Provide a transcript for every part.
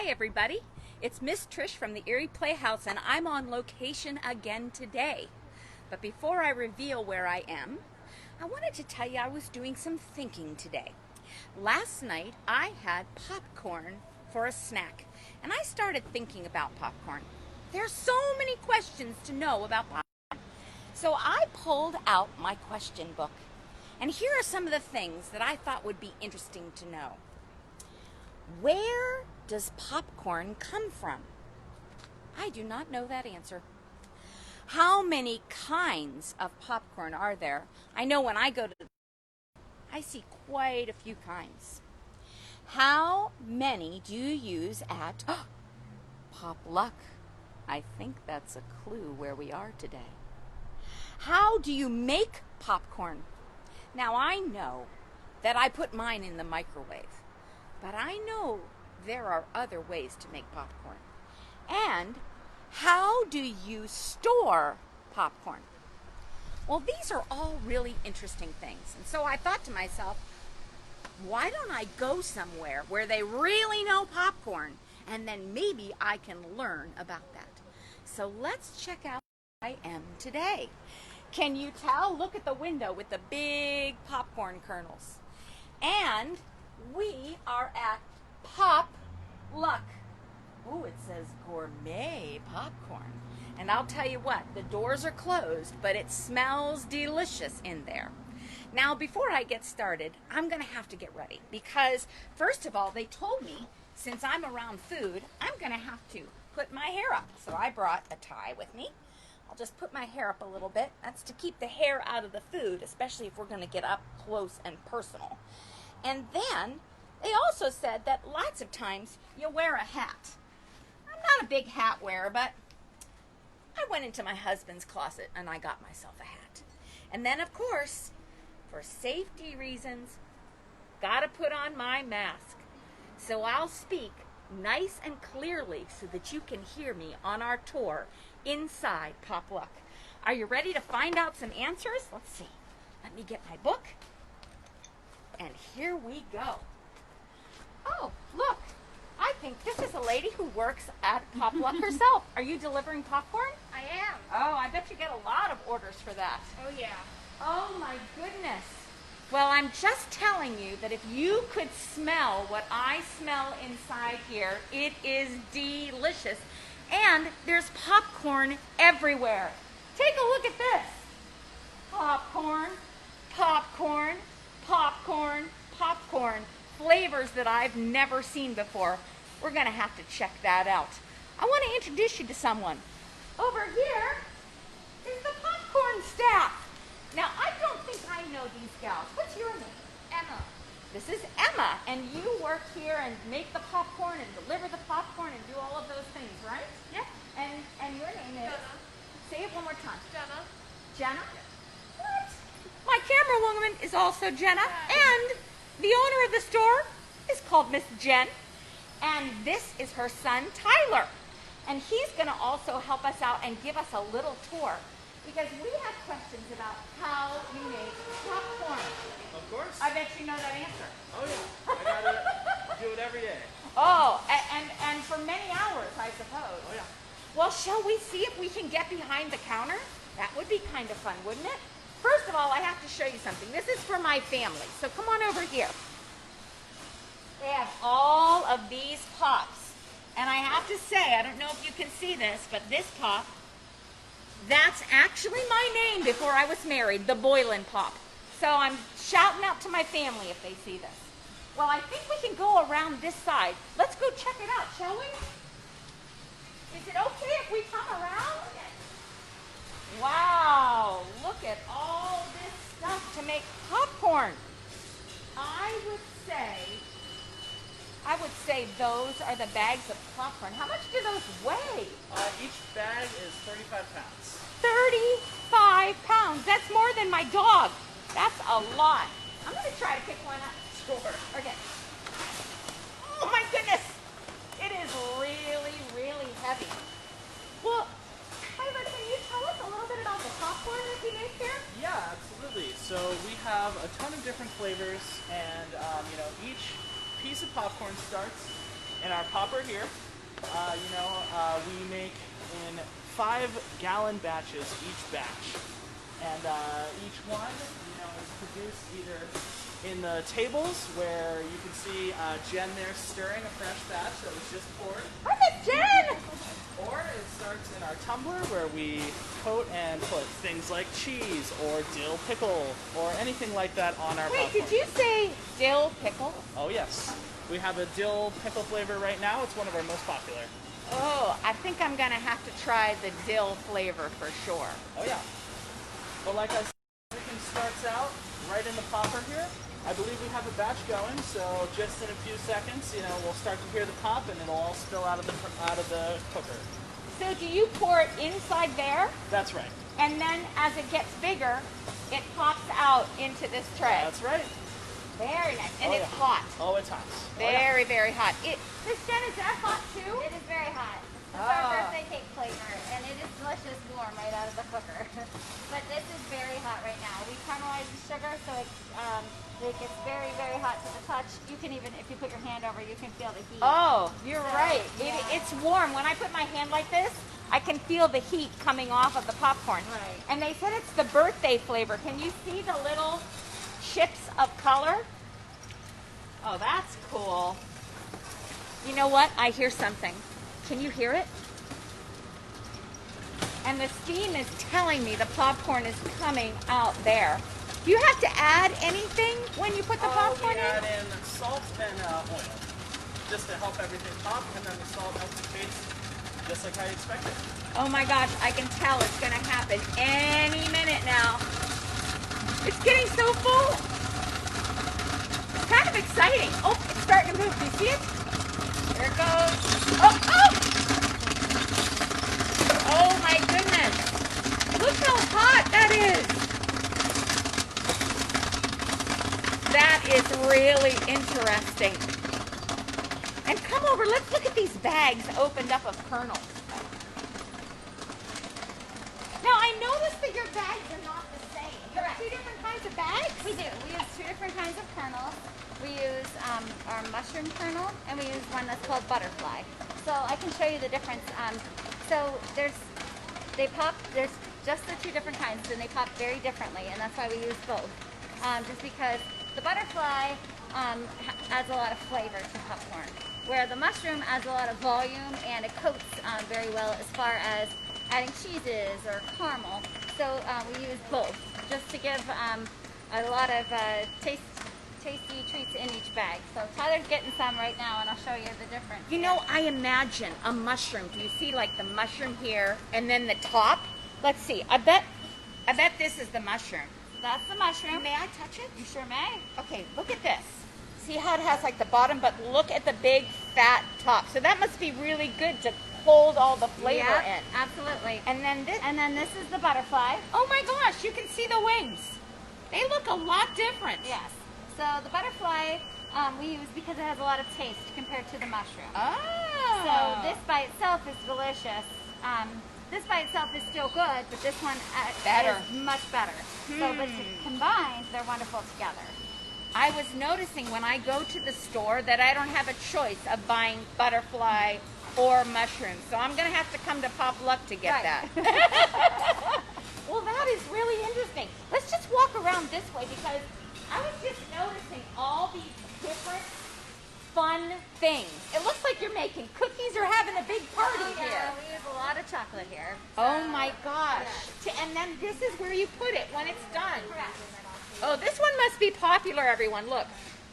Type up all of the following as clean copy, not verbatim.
everybody. It's Miss Trish from the Erie Playhouse, and I'm on location again today. But before I reveal where I am, I wanted to tell you I was doing some thinking today. Last night, I had popcorn for a snack, and I started thinking about popcorn. There's so many questions to know about popcorn. So I pulled out my question book, and here are some of the things that I thought would be interesting to know. Where does popcorn come from? I do not know that answer. How many kinds of popcorn are there? I know when I go to I see quite a few kinds. How many do you use at PopLuck? I think that's a clue where we are today. How do you make popcorn? Now I know that I put mine in the microwave, but I know there are other ways to make popcorn. And how do you store popcorn? Well, these are all really interesting things. And so I thought to myself, why don't I go somewhere where they really know popcorn, and then maybe I can learn about that. So let's check out where I am today. Can you tell? Look at the window with the big popcorn kernels. And we are at PopLuck. Ooh, it says gourmet popcorn. And I'll tell you what, the doors are closed, but it smells delicious in there. Now, before I get started, I'm going to have to get ready because, first of all, they told me since I'm around food, I'm going to have to put my hair up. So I brought a tie with me. I'll just put my hair up a little bit. That's to keep the hair out of the food, especially if we're going to get up close and personal. And then they also said that lots of times you wear a hat. I'm not a big hat wearer, but I went into my husband's closet and I got myself a hat. And then, of course, for safety reasons, gotta put on my mask. So I'll speak nice and clearly so that you can hear me on our tour inside PopLuck. Are you ready to find out some answers? Let's see. Let me get my book. And here we go. Oh, look. I think this is a lady who works at PopLuck herself. Are you delivering popcorn? I am. Oh, I bet you get a lot of orders for that. Oh, yeah. Oh, my goodness. Well, I'm just telling you that if you could smell what I smell inside here, it is delicious. And there's popcorn everywhere. Take a look at this. Popcorn, popcorn, popcorn, popcorn. Flavors that I've never seen before. We're going to have to check that out. I want to introduce you to someone. Over here is the popcorn staff. Now, I don't think I know these gals. What's your name? Emma. This is Emma, and you work here and make the popcorn and deliver the popcorn and do all of those things, right? Yeah. And your name is? Jenna. Say it one more time. Jenna. Jenna? What? My camera woman is also Jenna, Hi. and the owner of the store is called Miss Jen, and this is her son, Tyler. And he's going to also help us out and give us a little tour because we have questions about how you make popcorn. Of course. I bet you know that answer. Oh yeah. I gotta do it every day. Oh, and for many hours, I suppose. Oh yeah. Well, shall we see if we can get behind the counter? That would be kind of fun, wouldn't it? First of all, I have to show you something. This is for my family, so come on over here. They have all of these pops. And I have to say, I don't know if you can see this, but this pop, that's actually my name before I was married, the Boylan Pop. So I'm shouting out to my family if they see this. Well, I think we can go around this side. Let's go check it out, shall we? Is it okay if we come around? Wow, look at all this stuff to make popcorn. I would say those are the bags of popcorn. How much do those weigh? Each bag is 35 pounds. 35 pounds. That's more than my dog. That's a lot. I'm going to try to pick one up. Sure. Okay. Oh my goodness. It is really, really heavy. Well, Tyler, can you tell us a little bit about the popcorn that you make here? Yeah, absolutely. So we have a ton of different flavors, and each piece of popcorn starts in our popper here, we make in 5-gallon batches each batch. And each one, is produced either in the tables where you can see Jen there stirring a fresh batch that was just poured. Perfect, Jen! Or it starts in our tumbler where we coat and put things like cheese or dill pickle or anything like that on our popcorn. Wait, did you say dill pickle? Oh yes. We have a dill pickle flavor right now. It's one of our most popular. Oh, I think I'm going to have to try the dill flavor for sure. Oh yeah. But like I said, everything starts out right in the popper here. I believe we have a batch going, so just in a few seconds, we'll start to hear the pop and it'll all spill out of the cooker. So do you pour it inside there? That's right. And then as it gets bigger, it pops out into this tray. That's right. Very nice. And it's hot. Oh, it's hot. Very, very hot. Miss Jen, is that hot too? It is very hot. It's our birthday cake flavor, and it is delicious warm right out of the cooker. But this is very hot right now. We caramelize the sugar, so it gets very, very hot to the touch. You can even, if you put your hand over, you can feel the heat. Oh, you're right. Yeah. It's warm. When I put my hand like this, I can feel the heat coming off of the popcorn. Right. And they said it's the birthday flavor. Can you see the little chips of color? Oh, that's cool. You know what? I hear something. Can you hear it? And the steam is telling me the popcorn is coming out there. Do you have to add anything when you put the popcorn we in? add in salt and oil, just to help everything pop, and then the salt helps it taste just like I expected. Oh my gosh, I can tell it's gonna happen any minute now. It's getting so full. It's kind of exciting. Oh, it's starting to move. Do you see it? There it goes. Oh, oh! Oh my goodness. Look how hot that is. That is really interesting. And come over, let's look at these bags opened up of kernels. Now I noticed that your bags are not the same. You have 2 different kinds of bags? We do. We use 2 different kinds of kernels. We use our mushroom kernel, and we use one that's called butterfly. So I can show you the difference. So there's just the 2 different kinds, and they pop very differently, and that's why we use both. Just because the butterfly adds a lot of flavor to popcorn, where the mushroom adds a lot of volume, and it coats very well as far as adding cheeses or caramel. So we use both, just to give a lot of tasty treats in each bag. So Tyler's getting some right now, and I'll show you the difference. You know, I imagine a mushroom. Do you see like the mushroom here and then the top? Let's see. I bet this is the mushroom. That's the mushroom. May I touch it? You sure may. Okay, look at this. See how it has like the bottom, but look at the big fat top. So that must be really good to hold all the flavor in. Absolutely. And then this is the butterfly. oh my gosh, you can see the wings. They look a lot different. Yes. So the butterfly we use because it has a lot of taste compared to the mushroom. Oh. So this by itself is delicious. This by itself is still good, but this one Better. is much better. So, but combined, they're wonderful together. I was noticing when I go to the store that I don't have a choice of buying butterfly or mushrooms. So I'm going to have to come to PopLuck to get that. Well, that is really interesting. Let's just walk around this way because I was just noticing all these different fun things. It looks like you're making cookies or having a big party here. Yeah, we use a lot of chocolate here. Oh my gosh. And then this is where you put it when it's done. Correct. Oh, this one must be popular, everyone. Look,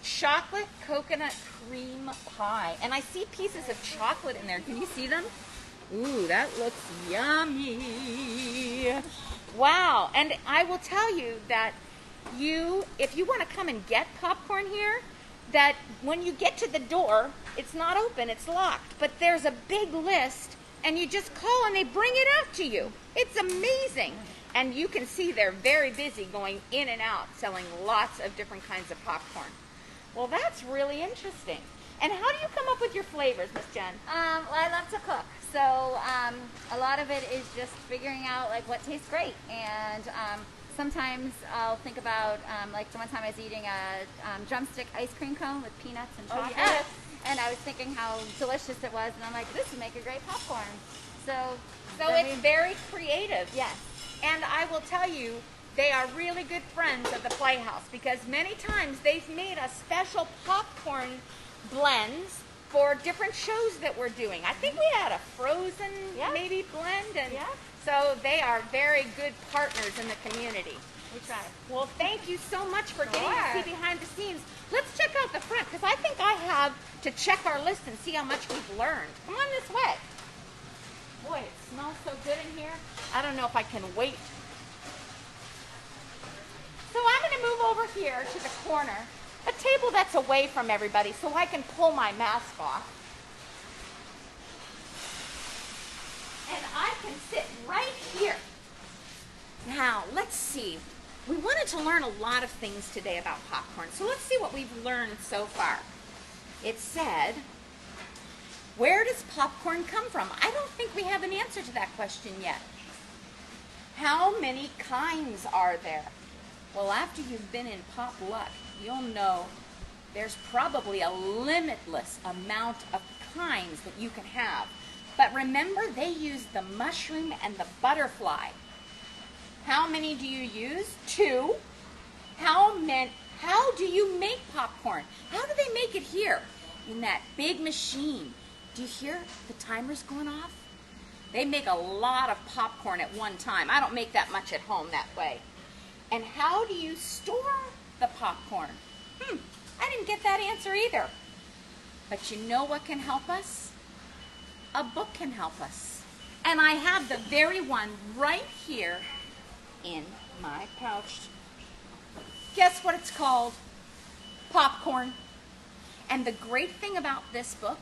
chocolate coconut cream pie. And I see pieces of chocolate in there. Can you see them? Ooh, that looks yummy. Wow. And I will tell you that if you want to come and get popcorn here, that when you get to the door, it's not open, it's locked. But there's a big list, and you just call and they bring it out to you. It's amazing. And you can see they're very busy going in and out, selling lots of different kinds of popcorn. Well, that's really interesting. And how do you come up with your flavors, Miss Jen? Well, I love to cook, so a lot of it is just figuring out like what tastes great. And sometimes I'll think about like the one time I was eating a drumstick ice cream cone with peanuts and chocolate. yes. And I was thinking how delicious it was, and I'm like, this would make a great popcorn. So it's very creative. yes. And I will tell you, they are really good friends of the Playhouse because many times they've made us special popcorn blends for different shows that we're doing. I think we had a Frozen maybe blend, and so they are very good partners in the community. We try. Well, thank you so much for getting to see behind the scenes. Let's check out the front because I think I have to check our list and see how much we've learned. Come on this way. Boy, it smells so good in here. I don't know if I can wait. So I'm going to move over here to the corner, a table that's away from everybody so I can pull my mask off. And I can sit right here. Now, let's see. We wanted to learn a lot of things today about popcorn, so let's see what we've learned so far. It said, where does popcorn come from? I don't think we have an answer to that question yet. How many kinds are there? Well, after you've been in PopLuck, you'll know there's probably a limitless amount of kinds that you can have. But remember, they use the mushroom and the butterfly. How many do you use? 2. How do you make popcorn? How do they make it here in that big machine? Do you hear the timers going off? They make a lot of popcorn at one time. I don't make that much at home that way. And how do you store the popcorn? I didn't get that answer either. But you know what can help us? A book can help us. And I have the very one right here in my pouch. Guess what it's called? Popcorn. And the great thing about this book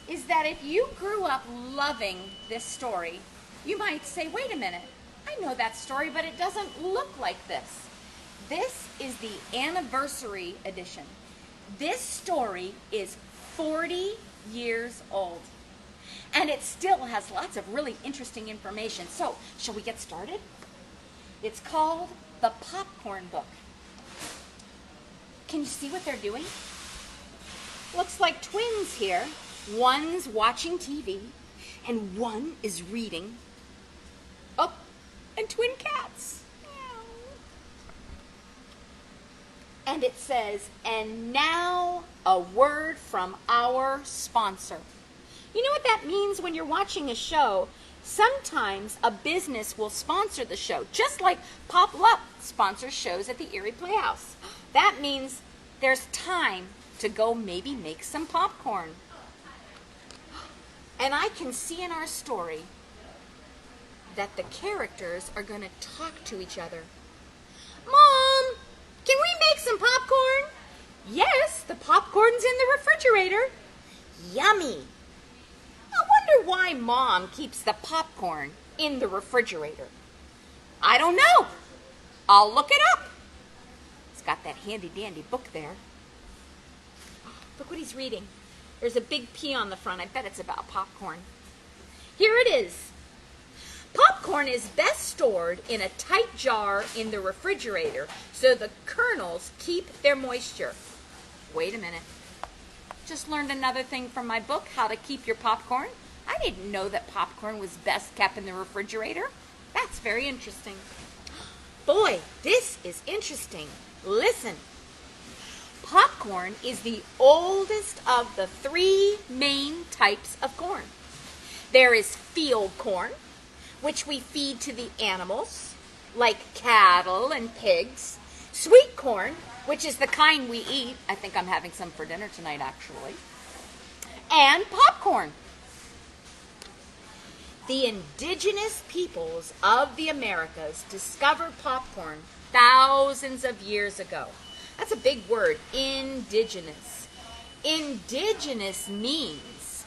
is that if you grew up loving this story, you might say, wait a minute, I know that story, but it doesn't look like this. This is the anniversary edition. This story is 40 years old. And it still has lots of really interesting information. So, shall we get started? It's called The Popcorn Book. Can you see what they're doing? Looks like twins here. One's watching TV, and one is reading. Oh, and twin cats. And it says, and now a word from our sponsor. You know what that means when you're watching a show? Sometimes a business will sponsor the show, just like PopLuck sponsors shows at the Erie Playhouse. That means there's time to go maybe make some popcorn. And I can see in our story that the characters are going to talk to each other. Mom, can we make some popcorn? Yes, the popcorn's in the refrigerator. Yummy. I wonder why Mom keeps the popcorn in the refrigerator. I don't know. I'll look it up. He's got that handy-dandy book there. Look what he's reading. There's a big P on the front. I bet it's about popcorn. Here it is. Popcorn is best stored in a tight jar in the refrigerator so the kernels keep their moisture. Wait a minute. Just learned another thing from my book, How to Keep Your Popcorn. I didn't know that popcorn was best kept in the refrigerator. That's very interesting. Boy, this is interesting. Listen. Popcorn is the oldest of the 3 main types of corn. There is field corn, which we feed to the animals, like cattle and pigs. Sweet corn, which is the kind we eat. I think I'm having some for dinner tonight, actually. And popcorn. The indigenous peoples of the Americas discovered popcorn thousands of years ago. That's a big word, indigenous. Indigenous means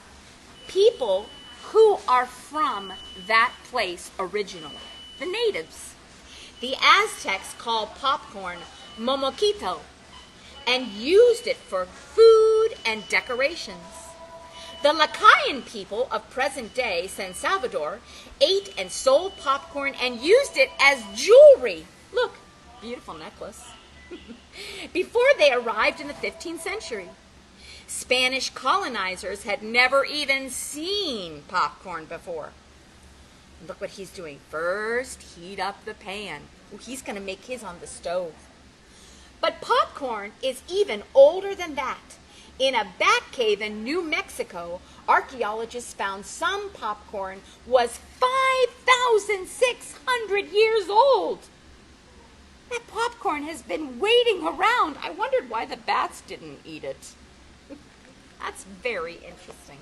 people who are from that place originally, the natives. The Aztecs called popcorn momoquito and used it for food and decorations. The Lacayan people of present-day San Salvador ate and sold popcorn and used it as jewelry. Look, beautiful necklace. Before they arrived in the 15th century. Spanish colonizers had never even seen popcorn before. Look what he's doing. First, heat up the pan. Ooh, he's going to make his on the stove. But popcorn is even older than that. In a bat cave in New Mexico, archaeologists found some popcorn was 5,600 years old. That popcorn has been waiting around. I wondered why the bats didn't eat it. That's very interesting.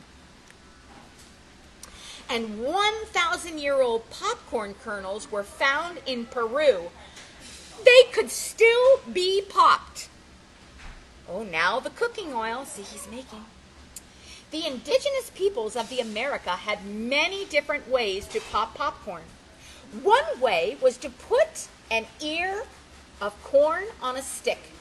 And 1,000-year-old popcorn kernels were found in Peru. They could still be popped. Oh, now the cooking oil. See, he's making. The indigenous peoples of the America had many different ways to pop popcorn. One way was to put an ear of corn on a stick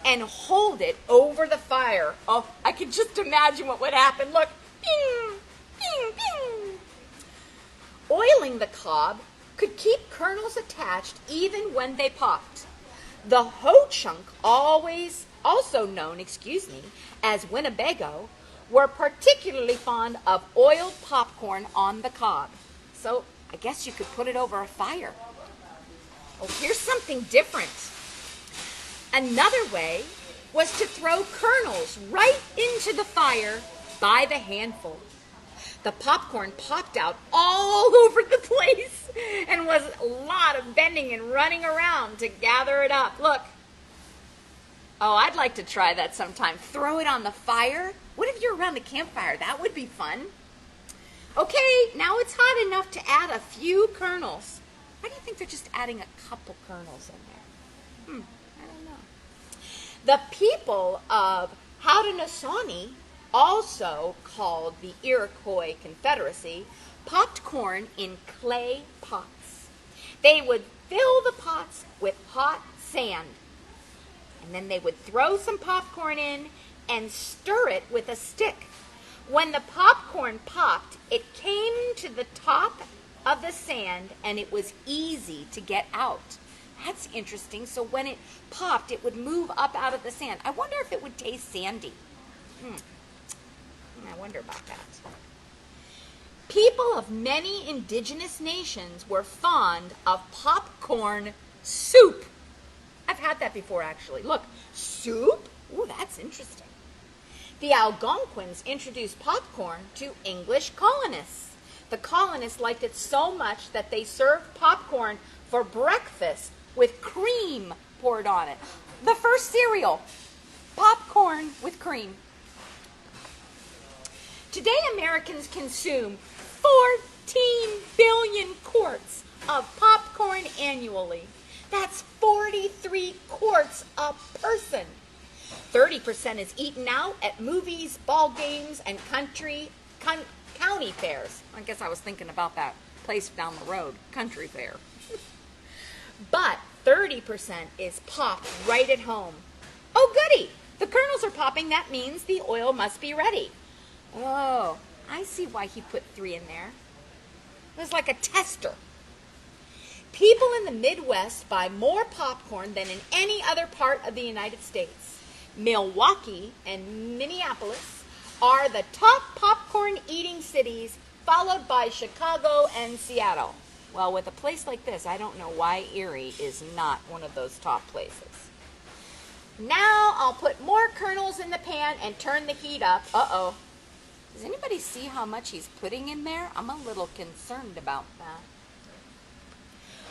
and hold it over the fire. Oh, I can just imagine what would happen. Look, bing, bing, bing. Oiling the cob could keep kernels attached even when they popped. The hoe chunk, also known, as Winnebago, were particularly fond of oiled popcorn on the cob. So I guess you could put it over a fire. Oh, here's something different. Another way was to throw kernels right into the fire by the handful. The popcorn popped out all over the place and was a lot of bending and running around to gather it up. Look. Oh, I'd like to try that sometime. Throw it on the fire. What if you're around a campfire? That would be fun. Okay, now it's hot enough to add a few kernels. Why do you think they're just adding a couple kernels in there? I don't know. The people of Haudenosaunee, also called the Iroquois Confederacy, popped corn in clay pots. They would fill the pots with hot sand. And then they would throw some popcorn in and stir it with a stick. When the popcorn popped, it came to the top of the sand and it was easy to get out. That's interesting. So when it popped, it would move up out of the sand. I wonder if it would taste sandy. I wonder about that. People of many indigenous nations were fond of popcorn soup. I've had that before, actually. Look, soup? Ooh, that's interesting. The Algonquins introduced popcorn to English colonists. The colonists liked it so much that they served popcorn for breakfast with cream poured on it. The first cereal, popcorn with cream. Today, Americans consume 14 billion quarts of popcorn annually. That's 43 quarts a person. 30% is eaten out at movies, ball games, and county fairs. I guess I was thinking about that place down the road, country fair. But 30% is popped right at home. Oh, goody! The kernels are popping. That means the oil must be ready. Oh, I see why he put 3 in there. It was like a tester. People in the Midwest buy more popcorn than in any other part of the United States. Milwaukee and Minneapolis are the top popcorn eating cities, followed by Chicago and Seattle. Well, with a place like this, I don't know why Erie is not one of those top places. Now I'll put more kernels in the pan and turn the heat up. Uh-oh. Does anybody see how much he's putting in there? I'm a little concerned about that.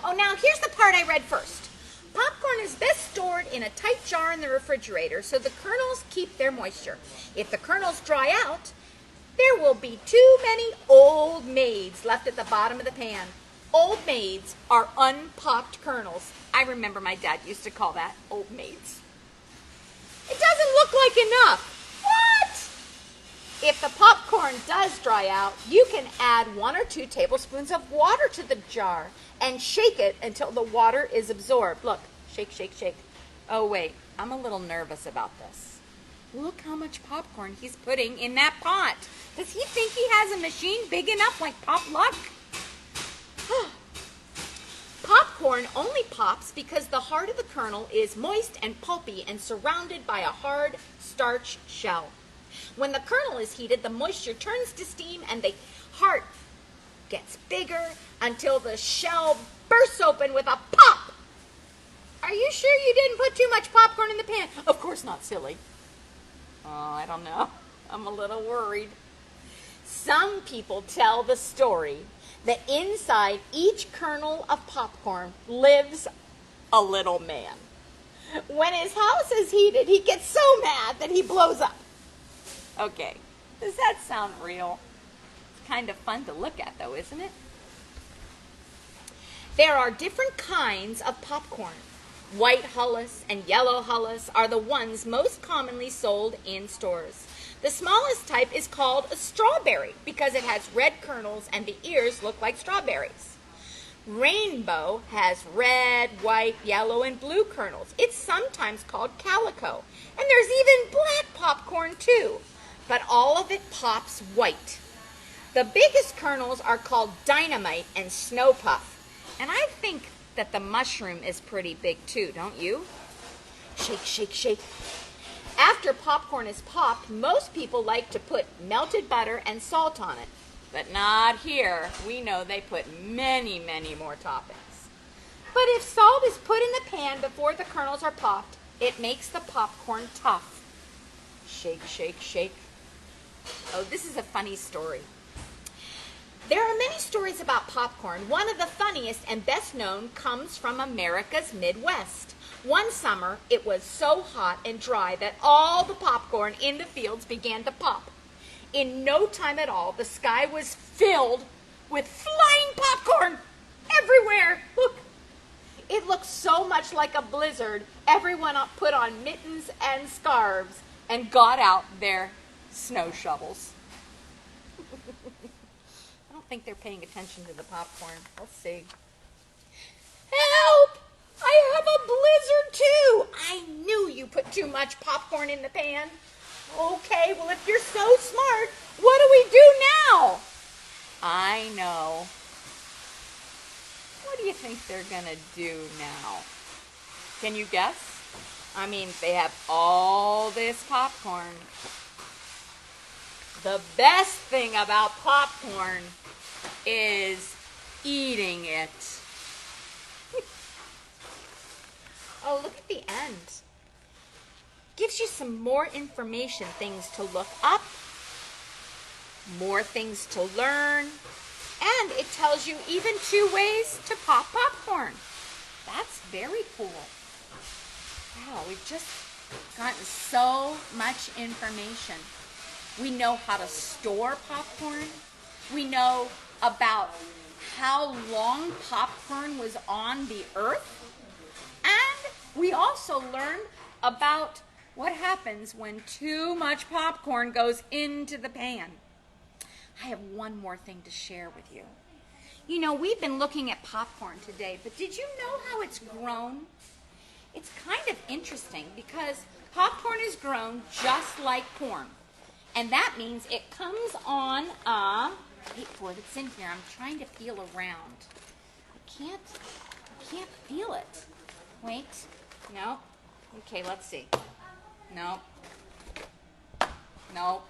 Oh, now here's the part I read first. Popcorn is best stored in a tight jar in the refrigerator so the kernels keep their moisture. If the kernels dry out, there will be too many old maids left at the bottom of the pan. Old maids are unpopped kernels. I remember my dad used to call that old maids. It doesn't look like enough. What? If the popcorn does dry out, you can add 1 or 2 tablespoons of water to the jar and shake it until the water is absorbed. Look, shake, shake, shake. Oh, wait, I'm a little nervous about this. Look how much popcorn he's putting in that pot. Does he think he has a machine big enough like PopLuck? Popcorn only pops because the heart of the kernel is moist and pulpy and surrounded by a hard starch shell. When the kernel is heated, the moisture turns to steam and the heart gets bigger until the shell bursts open with a pop. Are you sure you didn't put too much popcorn in the pan? Of course not, silly. Oh, I don't know. I'm a little worried. Some people tell the story that inside each kernel of popcorn lives a little man. When his house is heated, he gets so mad that he blows up. Okay, does that sound real? It's kind of fun to look at, though, isn't it? There are different kinds of popcorn. White hullus and yellow hullus are the ones most commonly sold in stores. The smallest type is called a strawberry because it has red kernels and the ears look like strawberries. Rainbow has red, white, yellow, and blue kernels. It's sometimes called calico. And there's even black popcorn too. But all of it pops white. The biggest kernels are called dynamite and snow puff. And I think that the mushroom is pretty big too, don't you? Shake, shake, shake. After popcorn is popped, most people like to put melted butter and salt on it. But not here. We know they put many, many more toppings. But if salt is put in the pan before the kernels are popped, it makes the popcorn tough. Shake, shake, shake. Oh, this is a funny story. There are many stories about popcorn. One of the funniest and best known comes from America's Midwest. One summer, it was so hot and dry that all the popcorn in the fields began to pop. In no time at all, the sky was filled with flying popcorn everywhere. Look, it looked so much like a blizzard. Everyone put on mittens and scarves and got out their snow shovels. I don't think they're paying attention to the popcorn. Let's see. Help! I have a blizzard too! I knew you put too much popcorn in the pan. Okay, well, if you're so smart, what do we do now? I know. What do you think they're gonna do now? Can you guess? I mean, they have all this popcorn. The best thing about popcorn is eating it. Oh, look at the end. Gives you some more information, things to look up, more things to learn, and it tells you even 2 ways to pop popcorn. That's very cool. Wow, we've just gotten so much information. We know how to store popcorn. We know about how long popcorn was on the earth. And we also learned about what happens when too much popcorn goes into the pan. I have one more thing to share with you. You know, we've been looking at popcorn today, but did you know how it's grown? It's kind of interesting because popcorn is grown just like corn. And that means it comes on wait for it, it's in here. I'm trying to feel around. I can't feel it. Wait, no. Okay, let's see. No. Nope.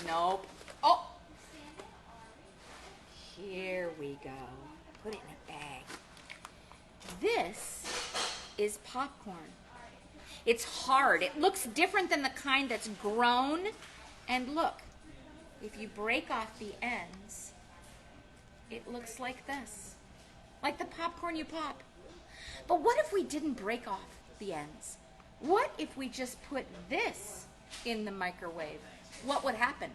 Nope. Oh! Here we go. Put it in a bag. This is popcorn. It's hard. It looks different than the kind that's grown. And look, if you break off the ends, it looks like this. Like the popcorn you pop. But what if we didn't break off the ends? What if we just put this in the microwave? What would happen?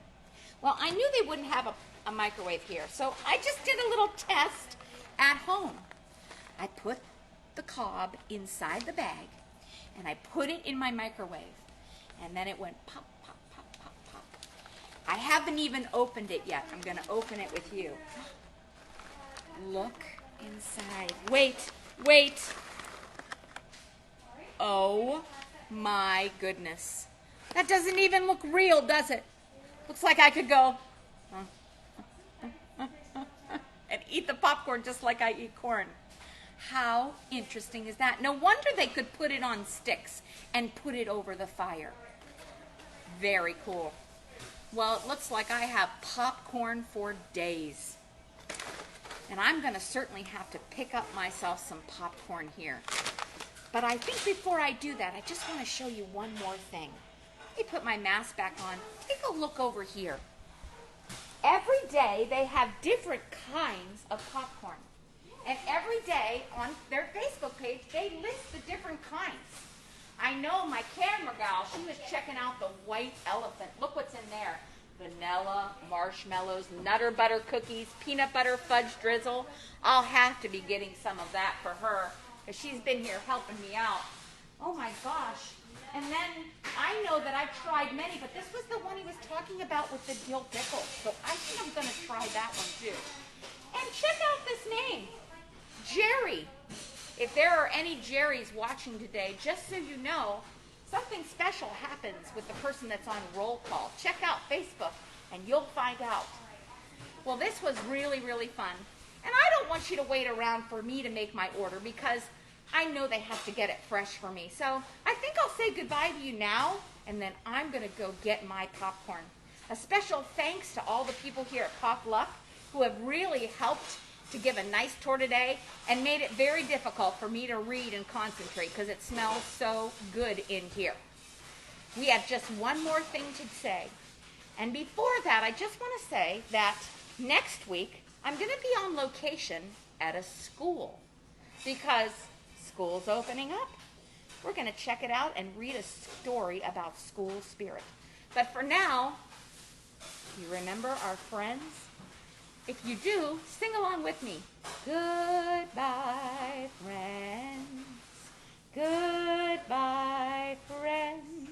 Well, I knew they wouldn't have a microwave here, so I just did a little test at home. I put the cob inside the bag, and I put it in my microwave, and then it went pop, pop, pop, pop, pop. I haven't even opened it yet. I'm going to open it with you. Look inside. Wait, wait. Oh my goodness. That doesn't even look real, does it? Looks like I could go and eat the popcorn just like I eat corn. How interesting is that? No wonder they could put it on sticks and put it over the fire. Very cool. Well, it looks like I have popcorn for days. And I'm going to certainly have to pick up myself some popcorn here. But I think before I do that, I just want to show you one more thing. Let me put my mask back on. Take a look over here. Every day they have different kinds of popcorn. And every day on their Facebook page, they list the different kinds. I know my camera gal, she was checking out the white elephant. Look what's in there. Vanilla, marshmallows, Nutter Butter cookies, peanut butter fudge drizzle. I'll have to be getting some of that for her because she's been here helping me out. Oh my gosh. And then I know that I've tried many, but this was the one he was talking about with the dill pickle. So I think I'm going to try that one too. And check out this name, Jerry. If there are any Jerrys watching today, just so you know, something special happens with the person that's on roll call. Check out Facebook and you'll find out. Well, this was really, really fun. And I don't want you to wait around for me to make my order because I know they have to get it fresh for me. So I think I'll say goodbye to you now, and then I'm going to go get my popcorn. A special thanks to all the people here at PopLuck who have really helped to give a nice tour today and made it very difficult for me to read and concentrate because it smells so good in here. We have just one more thing to say. And before that, I just want to say that next week, I'm going to be on location at a school because school's opening up. We're going to check it out and read a story about school spirit. But for now, you remember our friends? If you do, sing along with me. Goodbye, friends. Goodbye, friends.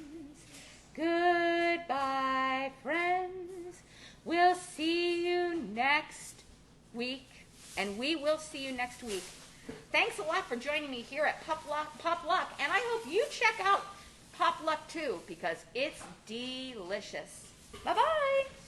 Goodbye, friends. We'll see you next week, and we will see you next week. Thanks a lot for joining me here at PopLuck, and I hope you check out PopLuck too because it's delicious. Bye-bye.